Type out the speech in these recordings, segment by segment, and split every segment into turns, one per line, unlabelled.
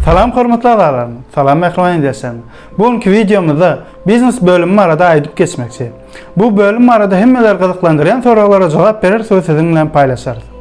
Salam hormatly agalalarym, salam mehriban edesem. Bugünkü videomuzda biznes bölümü arada aydyp geçmekçi. Bu bölüm arada hemmeler gyzyklandyran soralara jogap berer, söz siziň bilen paýlaşarys.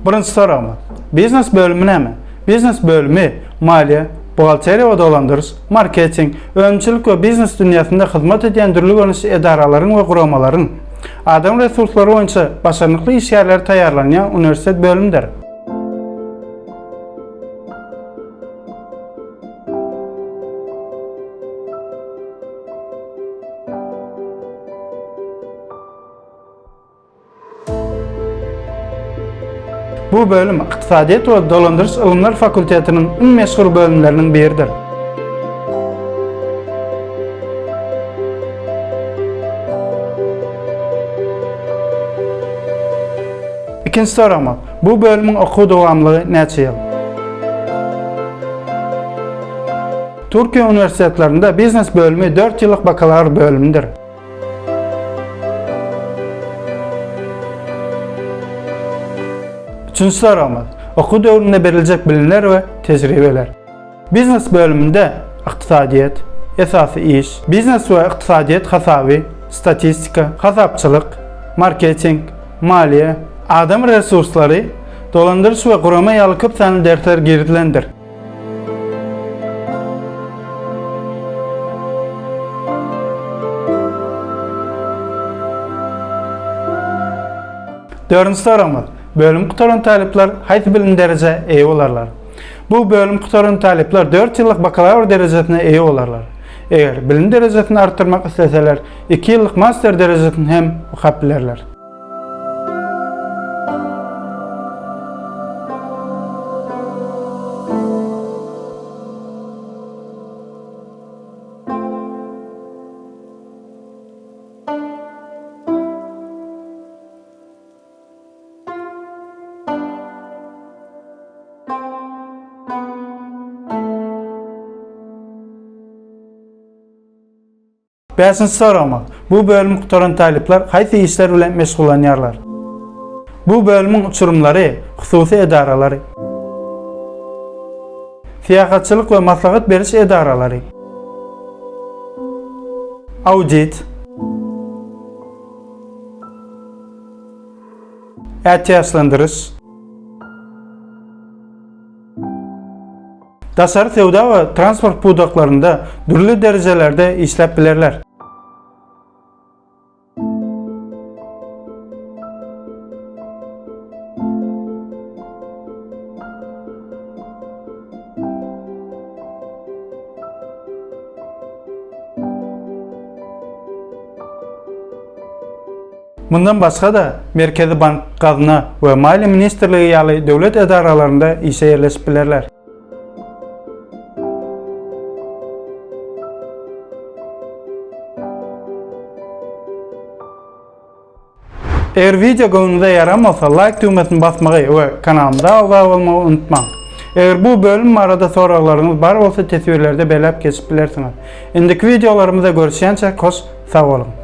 Birinci sorum. Biznes bölümü näme? Biznes bölümü maliýe, buhalteriýa we dolandyrys, marketing, öňçilik we biznes dünýasynda hyzmat edýän türlü görnüşli edaralaryň we guramalaryň adam resurslary boýunça başarykly iş ýerleri taýýarlanýan uniwersitet bölümdir. Bu bölüm Iqtisadiýat we Dolandyrys Ilymlar Fakultetiniň iň meşhur bölümlerinden biridir. İkinci sorum. Bu bölümün okuw dowamlygy näçe ýyl? Türkiýe uniwersitetlerinde biznes bölümü 4 ýyllyk bakalavr bölümüdür. Üçüncü sorum. Okuw döwründe beriljek bilimler we tejribeler. Biznes bölümünde iqtisadiýat, esasy iş, biznes we iqtisadiýat hasaby, statistika, hasapçylyk, marketing, maliýe, adam resurslary, dolandyrys we gurama ýaly köp sanly dersler girdilendir. Dördüncü sorum. Bölüm kutaran talipler haýsy bilim derece eýe bolarlar? Bu bölüm kutaran talipler 4 ýyllyk bakalavr derejesine eýe bolarlar. Eger bilim derejesini artdyrmak isteseler 2 ýyllyk master derejesini hem okap bilerler. Beşinci sorum. Bu bölüm kutaran talipler haýsy işler bilen meşgullanýarlar? Bu bölümün uçurumlary, hususy edaralary, fiýagatçylyk we maslahat beriş edaralary, audit, ätýaşlandyryş, daşary sewda we transport budaklarynda türlü derejelerde işläp bilerler. Bundan başga da Merkezi Bank, Gazna we Maliýe Ministrligi ýaly döwlet edaralarynda işe ýerleşip bilerler. Eğer video goňuňyza yaramasa like tüýmesini basmagy we kanalyma abone bolmagy unutmaň. Eğer bu bölüm arada soraglaryňyz bar bolsa tesbirlerde belep geçip bilersiňiz. Indiki videolarymyzda görüşýänçe hoş, sag bolun.